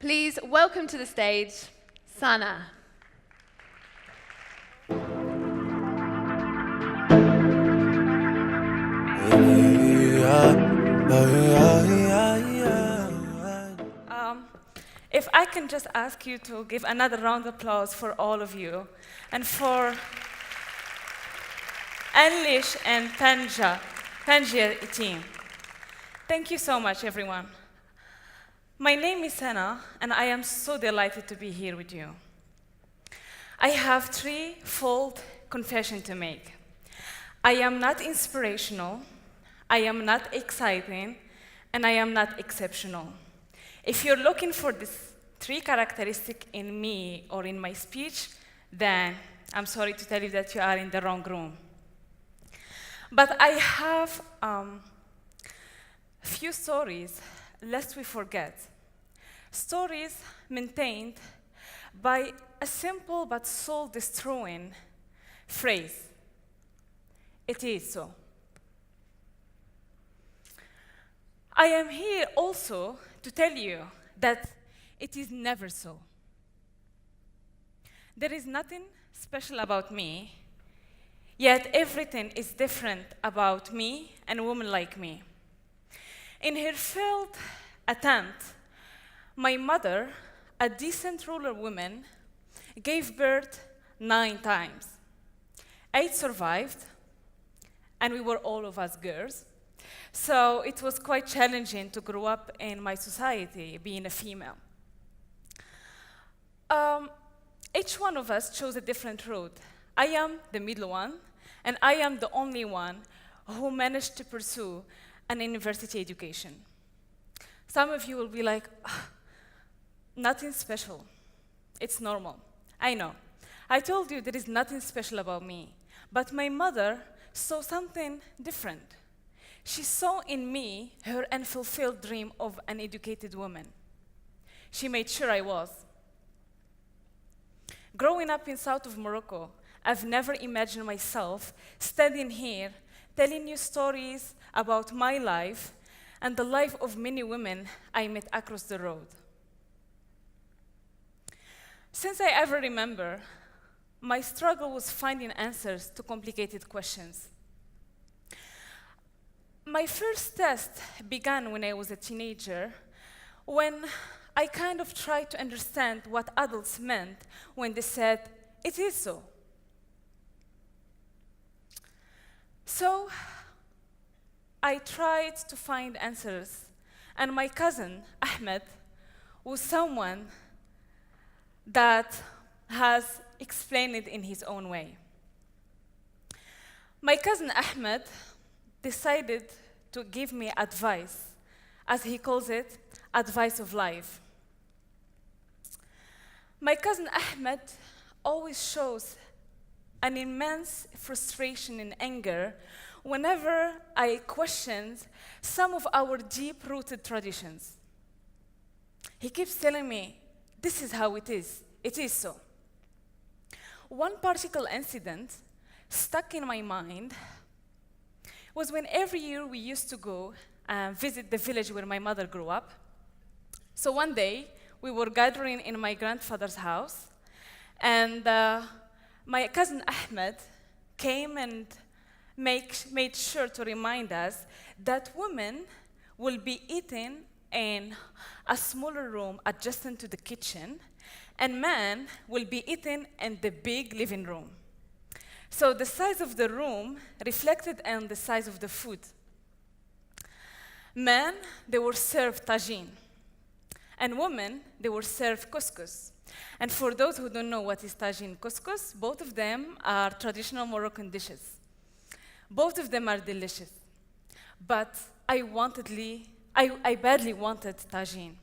Please welcome to the stage, Sana. If I can just ask you to give another round of applause for all of you, and for English and Pangea team. Thank you so much, everyone. My name is Sana, and I am so delighted to be here with you. I have threefold confession to make. I am not inspirational, I am not exciting, and I am not exceptional. If you're looking for these three characteristics in me or in my speech, then I'm sorry to tell you that you are in the wrong room. But I have few stories, lest we forget. Stories maintained by a simple but soul-destroying phrase. It is so. I am here also to tell you that it is never so. There is nothing special about me, yet everything is different about me and a woman like me. In her failed attempt, my mother, a decent rural woman, gave birth 9 times. 8 survived, and we were all of us girls. So it was quite challenging to grow up in my society, being a female. Each one of us chose a different route. I am the middle one, and I am the only one who managed to pursue an university education. Some of you will be like, nothing special. It's normal. I know. I told you there is nothing special about me, but my mother saw something different. She saw in me her unfulfilled dream of an educated woman. She made sure I was. Growing up in south of Morocco, I've never imagined myself standing here telling you stories about my life and the life of many women I met across the road. Since I ever remember, my struggle was finding answers to complicated questions. My first test began when I was a teenager, when I kind of tried to understand what adults meant when they said, "It is so." So I tried to find answers, and my cousin, Ahmed, was someone that has explained it in his own way. My cousin Ahmed decided to give me advice, as he calls it, advice of life. My cousin Ahmed always shows an immense frustration and anger whenever I questioned some of our deep-rooted traditions. He keeps telling me, this is how it is so. One particular incident stuck in my mind was when every year we used to go and visit the village where my mother grew up. So one day, we were gathering in my grandfather's house, and my cousin Ahmed came and made sure to remind us that women will be eating in a smaller room adjacent to the kitchen, and men will be eating in the big living room. So the size of the room reflected on the size of the food. Men, they were served tagine. And women, they were served couscous. And for those who don't know what is tagine couscous, both of them are traditional Moroccan dishes. Both of them are delicious. But I badly wanted tagine.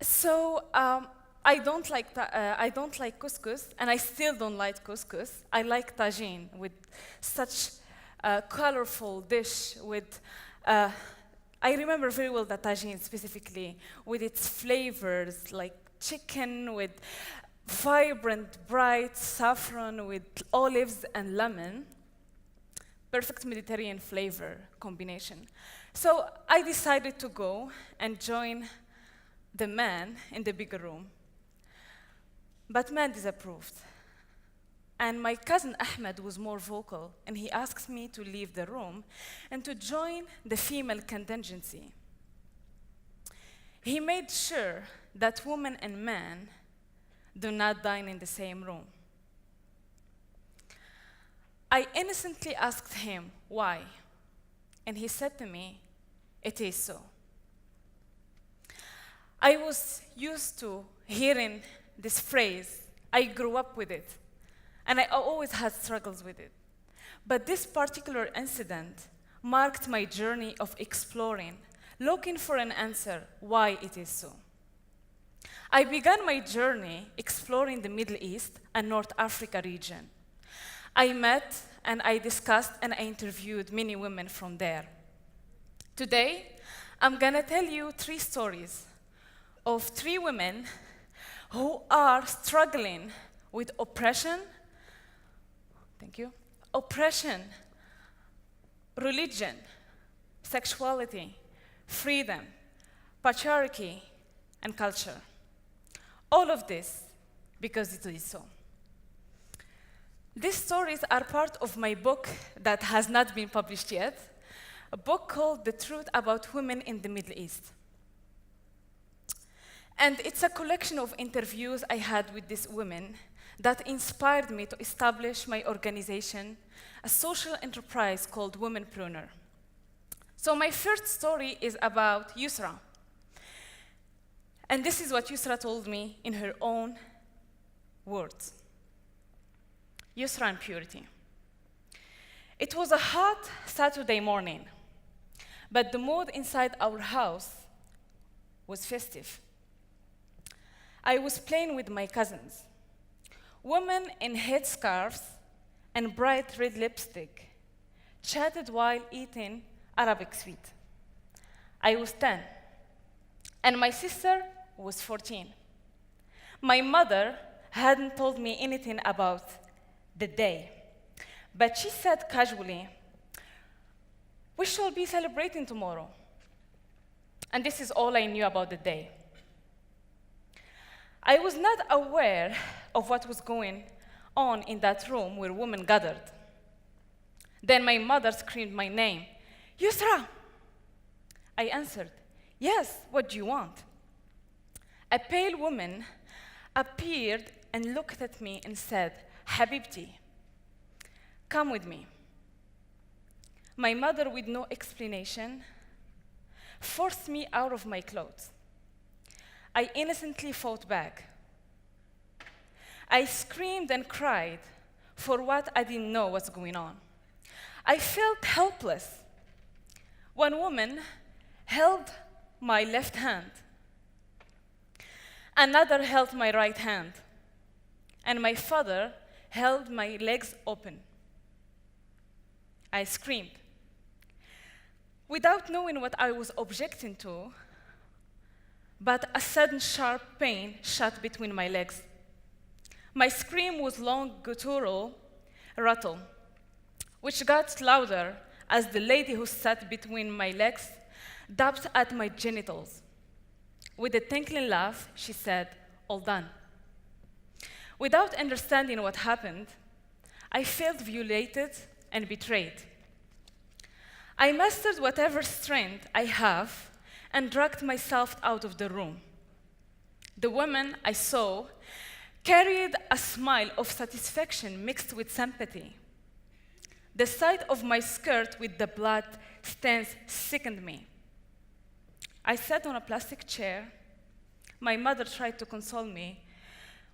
So I don't like couscous, and I still don't like couscous. I like tagine with such a colorful dish with, I remember very well the tagine specifically, with its flavors like chicken, with vibrant, bright saffron, with olives and lemon. Perfect Mediterranean flavor combination. So I decided to go and join the man in the bigger room. But man disapproved. And my cousin Ahmed was more vocal, and he asked me to leave the room and to join the female contingency. He made sure that women and men do not dine in the same room. I innocently asked him why, and he said to me, "It is so." I was used to hearing this phrase. I grew up with it, and I always had struggles with it. But this particular incident marked my journey of exploring, looking for an answer why it is so. I began my journey exploring the Middle East and North Africa region. I met and I discussed and I interviewed many women from there. Today, I'm gonna tell you 3 stories of 3 women who are struggling with oppression, religion, sexuality, freedom, patriarchy, and culture. All of this because it is so. These stories are part of my book that has not been published yet, a book called The Truth About Women in the Middle East. And it's a collection of interviews I had with these women that inspired me to establish my organization, a social enterprise called Womenpreneur. So my first story is about Yusra. And this is what Yusra told me in her own words. Yusra and purity. It was a hot Saturday morning, but the mood inside our house was festive. I was playing with my cousins. Women in headscarves and bright red lipstick chatted while eating Arabic sweet. I was 10, and my sister was 14. My mother hadn't told me anything about the day, but she said casually, "We shall be celebrating tomorrow." And this is all I knew about the day. I was not aware of what was going on in that room where women gathered. Then my mother screamed my name, "Yusra!" I answered, "Yes, what do you want?" A pale woman appeared and looked at me and said, "Habibti, come with me." My mother, with no explanation, forced me out of my clothes. I innocently fought back. I screamed and cried for what I didn't know was going on. I felt helpless. One woman held my left hand. Another held my right hand. And my father held my legs open. I screamed. Without knowing what I was objecting to, but a sudden sharp pain shot between my legs. My scream was long guttural rattle, which got louder as the lady who sat between my legs dabbed at my genitals. With a tinkling laugh, she said, "All done." Without understanding what happened, I felt violated and betrayed. I mastered whatever strength I have and dragged myself out of the room. The woman I saw carried a smile of satisfaction mixed with sympathy. The sight of my skirt with the blood stains sickened me. I sat on a plastic chair. My mother tried to console me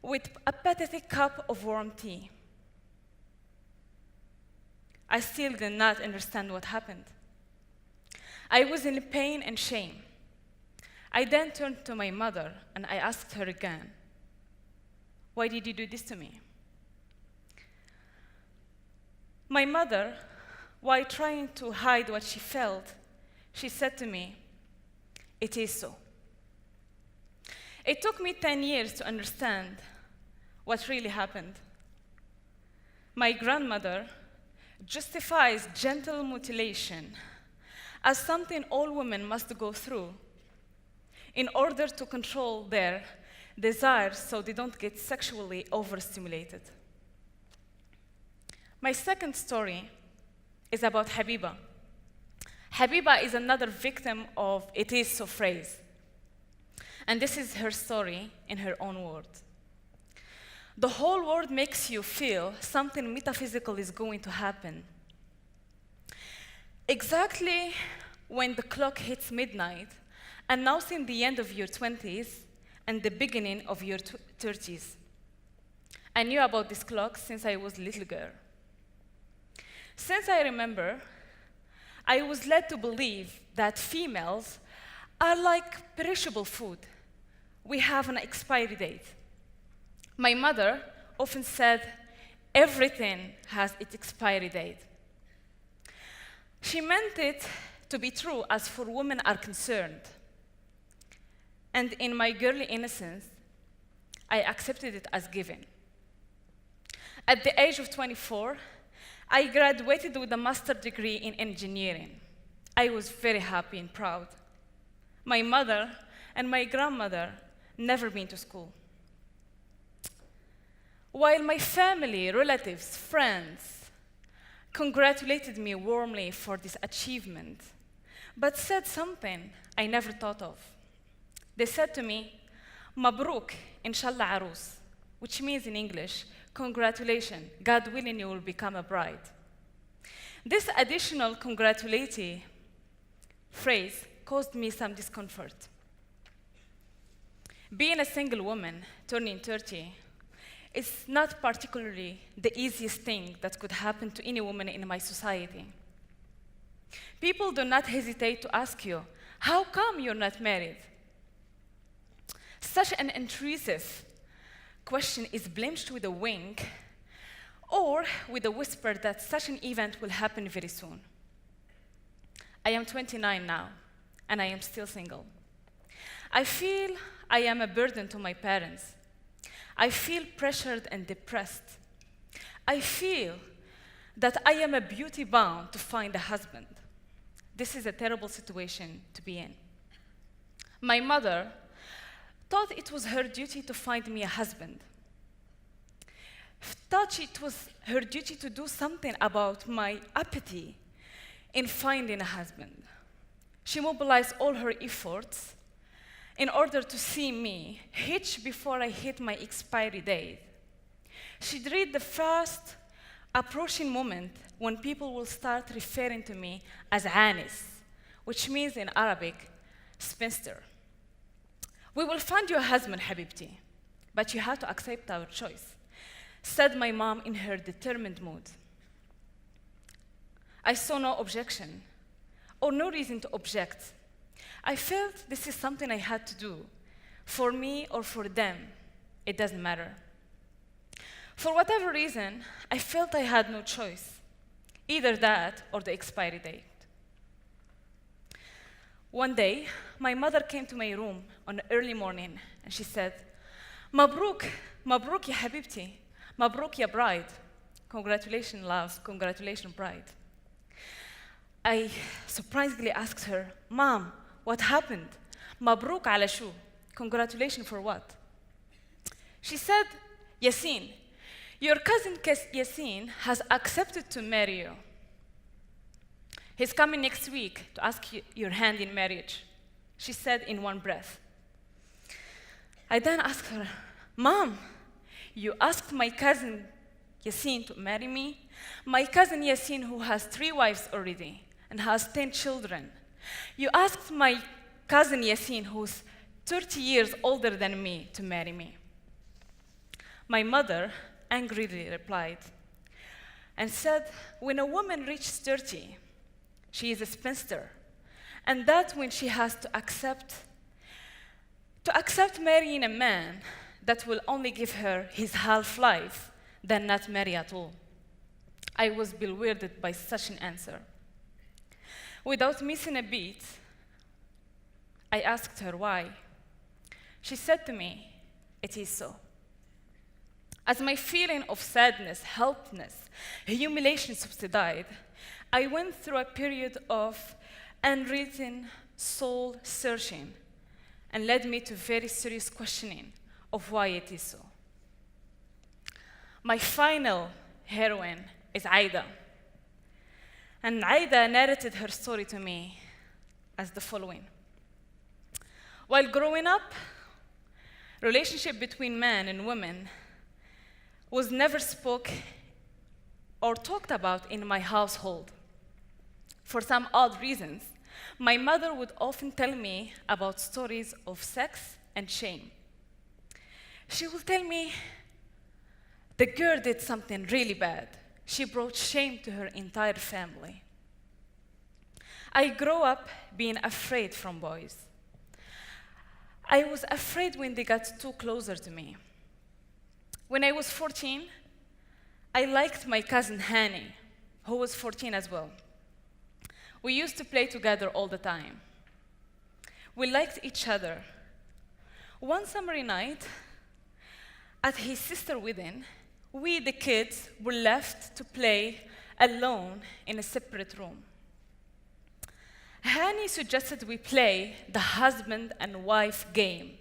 with a pathetic cup of warm tea. I still did not understand what happened. I was in pain and shame. I then turned to my mother and I asked her again, "Why did you do this to me?" My mother, while trying to hide what she felt, she said to me, "It is so." It took me 10 years to understand what really happened. My grandmother justifies gentle mutilation as something all women must go through. in order to control their desires so they don't get sexually overstimulated. My second story is about Habiba. Habiba is another victim of "it is so" phrase. And this is her story in her own words. The whole world makes you feel something metaphysical is going to happen. Exactly when the clock hits midnight, announcing the end of your 20s and the beginning of your 30s. I knew about this clock since I was a little girl. Since I remember, I was led to believe that females are like perishable food. We have an expiry date. My mother often said, everything has its expiry date. She meant it to be true as far as women are concerned. And in my girly innocence, I accepted it as given. At the age of 24, I graduated with a master's degree in engineering. I was very happy and proud. My mother and my grandmother never been to school. While my family, relatives, friends congratulated me warmly for this achievement, but said something I never thought of. They said to me, "Mabruk, inshallah arus," which means in English, congratulations, God willing you will become a bride. This additional congratulatory phrase caused me some discomfort. Being a single woman turning 30 is not particularly the easiest thing that could happen to any woman in my society. People do not hesitate to ask you, how come you're not married? Such an intrusive question is blemished with a wink or with a whisper that such an event will happen very soon. I am 29 now, and I am still single. I feel I am a burden to my parents. I feel pressured and depressed. I feel that I am a beauty bound to find a husband. This is a terrible situation to be in. My mother thought it was her duty to find me a husband. Thought it was her duty to do something about my apathy in finding a husband. She mobilized all her efforts in order to see me hitch before I hit my expiry date. She'd read the first approaching moment when people will start referring to me as Anis, which means in Arabic, spinster. "We will find you a husband, Habibti, but you have to accept our choice," said my mom in her determined mood. I saw no objection, or no reason to object. I felt this is something I had to do, for me or for them, it doesn't matter. For whatever reason, I felt I had no choice, either that or the expiry date. One day, my mother came to my room on an early morning, and she said, "Mabruk, mabruk ya habibti, mabruk ya bride." Congratulations, love, congratulations, bride. I surprisingly asked her, "Mom, what happened? Mabruk ala shu? Congratulations for what?" She said, "Yasin, your cousin Yasin has accepted to marry you. He's coming next week to ask you your hand in marriage," she said in one breath. I then asked her, "Mom, you asked my cousin Yasin to marry me? My cousin Yasin, who has 3 wives already and has 10 children. You asked my cousin Yasin, who's 30 years older than me, to marry me." My mother angrily replied and said, "When a woman reaches 30, she is a spinster, and that when she has to accept marrying a man that will only give her his half-life, then not marry at all." I was bewildered by such an answer. Without missing a beat, I asked her why. She said to me, "It is so." As my feeling of sadness, helplessness, humiliation subsided, I went through a period of unwritten soul searching and led me to very serious questioning of why it is so. My final heroine is Aida. And Aida narrated her story to me as the following. While growing up, relationship between men and women was never spoke or talked about in my household. For some odd reasons, my mother would often tell me about stories of sex and shame. She would tell me, the girl did something really bad. She brought shame to her entire family. I grew up being afraid from boys. I was afraid when they got too closer to me. When I was 14, I liked my cousin Hani, who was 14 as well. We used to play together all the time. We liked each other. One summer night, at his sister's wedding, we, the kids, were left to play alone in a separate room. Hani suggested we play the husband and wife game.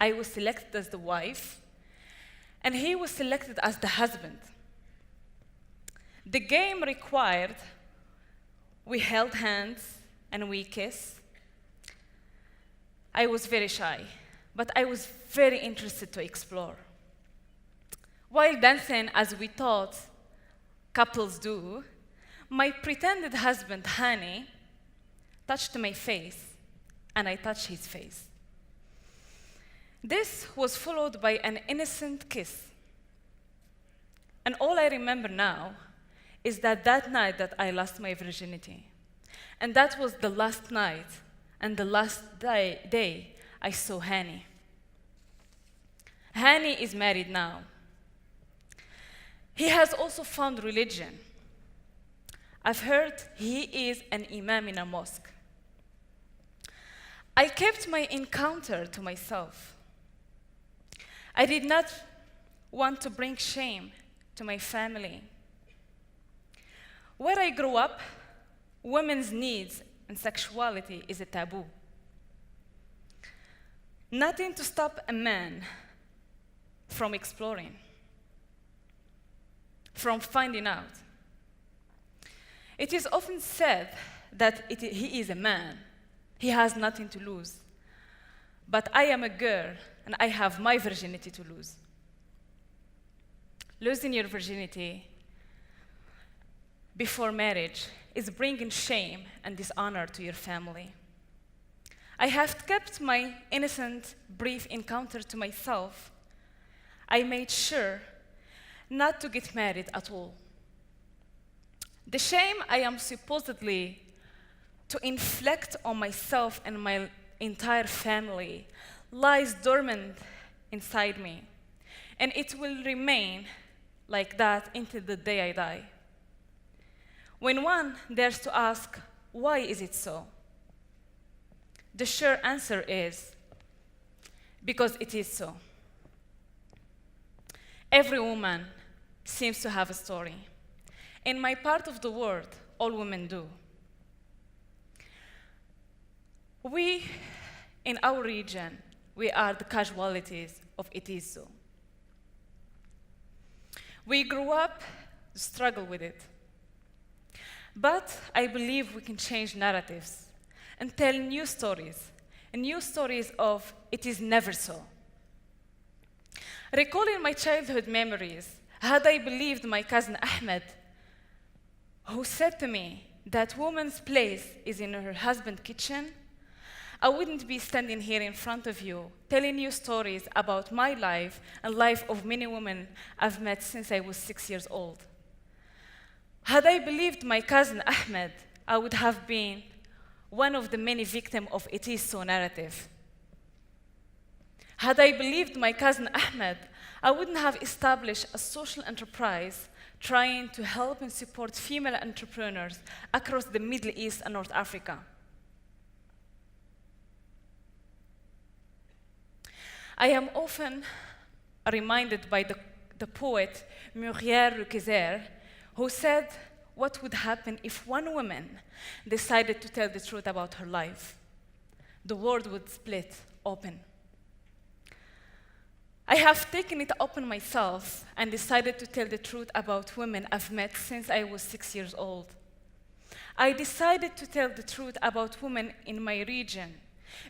I was selected as the wife, and he was selected as the husband. The game required we held hands and we kissed. I was very shy, but I was very interested to explore. While dancing, as we thought couples do, my pretended husband, Hani, touched my face, and I touched his face. This was followed by an innocent kiss. And all I remember now is that night that I lost my virginity. And that was the last night and the last day I saw Hani. Hani is married now. He has also found religion. I've heard he is an imam in a mosque. I kept my encounter to myself. I did not want to bring shame to my family. Where I grew up, women's needs and sexuality is a taboo. Nothing to stop a man from exploring, from finding out. It is often said that he is a man. He has nothing to lose. But I am a girl, and I have my virginity to lose. Losing your virginity before marriage is bringing shame and dishonor to your family. I have kept my innocent, brief encounter to myself. I made sure not to get married at all. The shame I am supposedly to inflict on myself and my entire family lies dormant inside me, and it will remain like that until the day I die. When one dares to ask, why is it so? The sure answer is, because it is so. Every woman seems to have a story. In my part of the world, all women do. We, in our region, we are the casualties of it is so. We grew up to struggle with it. But I believe we can change narratives and tell new stories of it is never so. Recalling my childhood memories, had I believed my cousin Ahmed, who said to me that woman's place is in her husband's kitchen, I wouldn't be standing here in front of you telling you stories about my life and life of many women I've met since I was 6 years old. Had I believed my cousin Ahmed, I would have been one of the many victims of it is so narrative. Had I believed my cousin Ahmed, I wouldn't have established a social enterprise trying to help and support female entrepreneurs across the Middle East and North Africa. I am often reminded by the poet Quieres, who said what would happen if one woman decided to tell the truth about her life. the world would split open. I have taken it upon myself and decided to tell the truth about women I've met since I was 6 years old. I decided to tell the truth about women in my region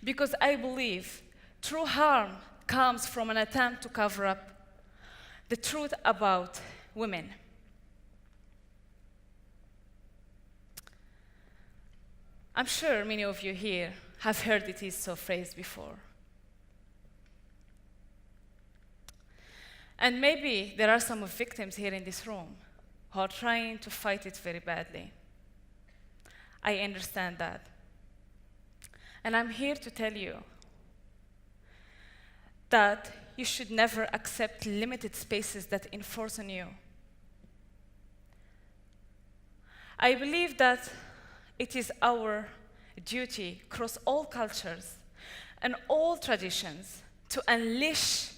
because I believe true harm comes from an attempt to cover up the truth about women. I'm sure many of you here have heard it is so phrased before. And maybe there are some victims here in this room who are trying to fight it very badly. I understand that. And I'm here to tell you that you should never accept limited spaces that enforce on you. I believe that it is our duty across all cultures and all traditions to unleash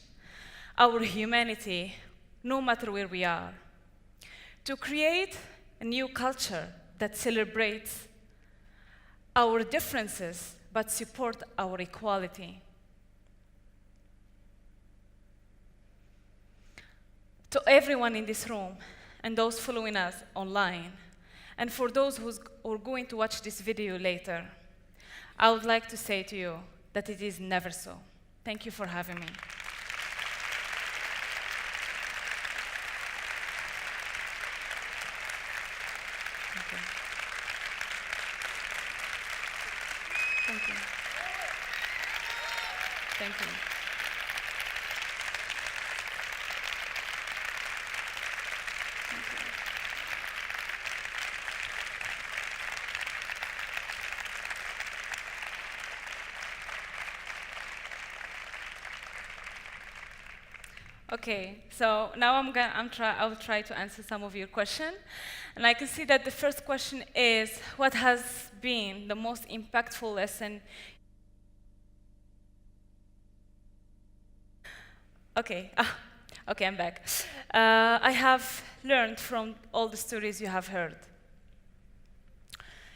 our humanity, no matter where we are, to create a new culture that celebrates our differences but support our equality. To everyone in this room and those following us online, and for those who are going to watch this video later, I would like to say to you that it is never so. Thank you for having me. Thank you. Thank you. Okay, so now I will try to answer some of your questions. And I can see that the first question is, what has been the most impactful lesson? Okay, okay, I'm back. I have learned from all the stories you have heard.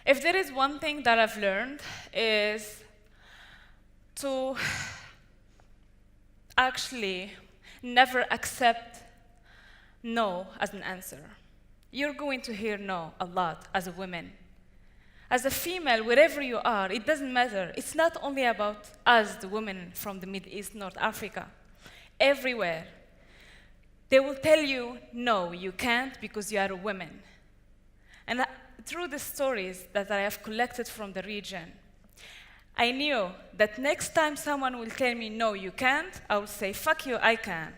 If there is one thing that I've learned is to actually never accept no as an answer. You're going to hear no a lot as a woman. As a female, wherever you are, it doesn't matter. It's not only about us, the women from the Middle East, North Africa. Everywhere, they will tell you, no, you can't because you are a woman. And through the stories that I have collected from the region, I knew that next time someone will tell me, no, you can't, I will say, fuck you, I can.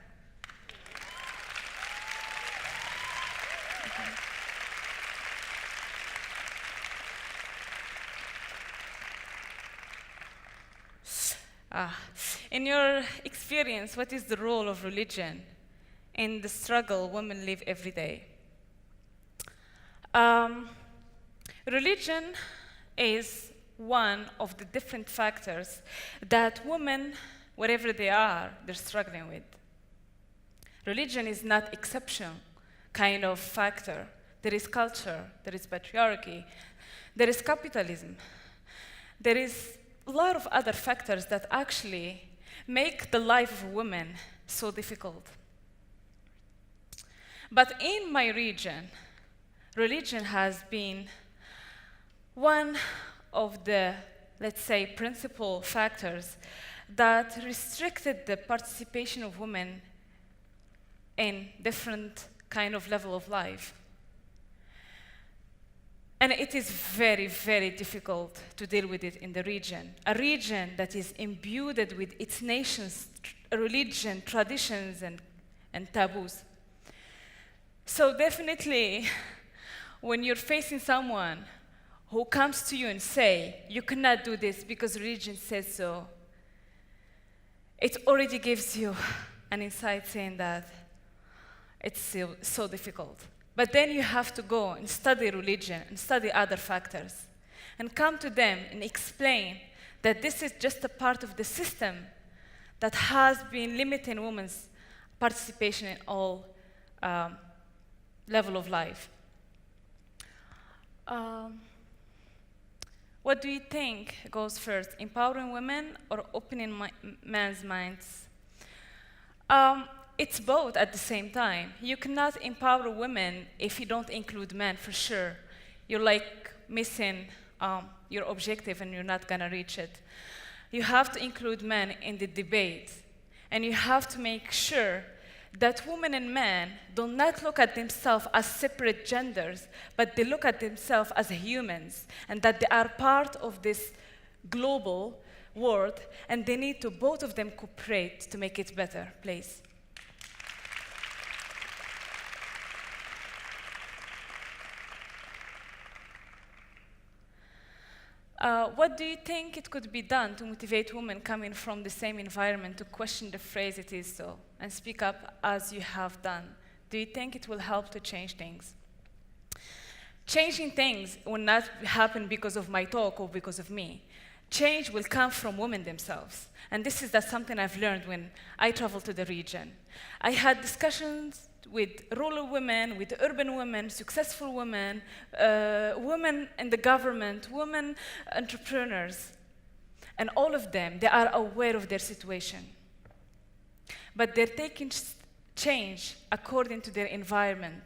In your experience, what is the role of religion in the struggle women live every day? Religion is one of the different factors that women, wherever they are, they're struggling with. Religion is not exception kind of factor. There is culture, there is patriarchy, there is capitalism. There is a lot of other factors that actually make the life of a woman so difficult. But in my region, religion has been one of the, let's say, principal factors that restricted the participation of women in different kind of level of life. And it is very, very difficult to deal with it in the region. A region that is imbued with its nation's religion, traditions, and taboos. So definitely, when you're facing someone who comes to you and say, you cannot do this because religion says so, it already gives you an insight saying that it's so difficult. But then you have to go and study religion and study other factors and come to them and explain that this is just a part of the system that has been limiting women's participation in all level of life. What do you think goes first, empowering women or opening men's minds? It's both at the same time. You cannot empower women if you don't include men, for sure. You're like missing your objective and you're not gonna reach it. You have to include men in the debate, and you have to make sure that women and men do not look at themselves as separate genders, but they look at themselves as humans, and that they are part of this global world, and they need to, both of them, cooperate to make it better place. What do you think it could be done to motivate women coming from the same environment to question the phrase "it is so" and speak up as you have done? Do you think it will help to change things? Changing things will not happen because of my talk or because of me. Change will come from women themselves. And this is something I've learned when I travel to the region. I had discussions with rural women, with urban women, successful women, women in the government, women entrepreneurs. And all of them, they are aware of their situation. But they're taking change according to their environment.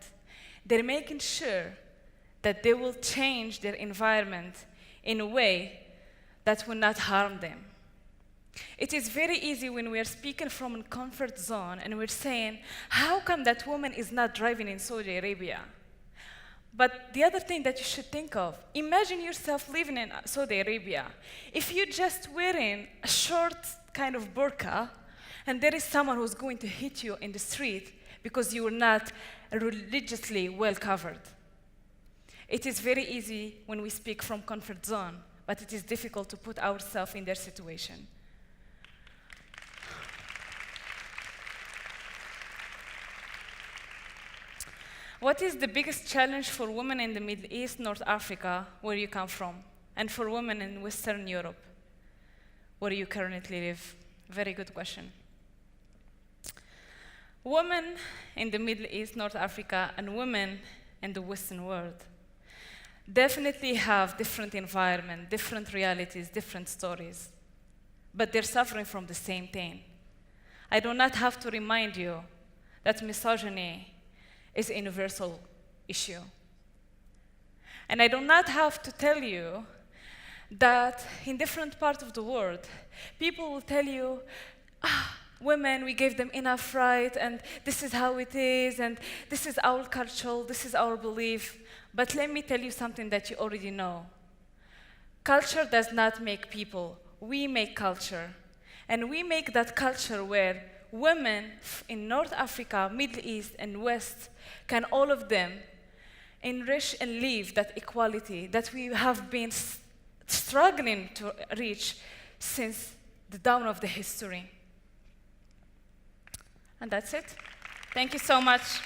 They're making sure that they will change their environment in a way that will not harm them. It is very easy when we are speaking from a comfort zone and we're saying, how come that woman is not driving in Saudi Arabia? But the other thing that you should think of, imagine yourself living in Saudi Arabia. If you're just wearing a short kind of burqa, and there is someone who's going to hit you in the street because you are not religiously well covered. It is very easy when we speak from comfort zone, but it is difficult to put ourselves in their situation. What is the biggest challenge for women in the Middle East, North Africa, where you come from, and for women in Western Europe, where you currently live? Very good question. Women in the Middle East, North Africa, and women in the Western world definitely have different environment, different realities, different stories, but they're suffering from the same thing. I do not have to remind you that misogyny is a universal issue. And I do not have to tell you that in different parts of the world, people will tell you, women, we gave them enough right, and this is how it is, and this is our culture, this is our belief. But let me tell you something that you already know. Culture does not make people. We make culture. And we make that culture where women in North Africa, Middle East, and West can all of them enrich and live that equality that we have been struggling to reach since the dawn of the history. And that's it. Thank you so much.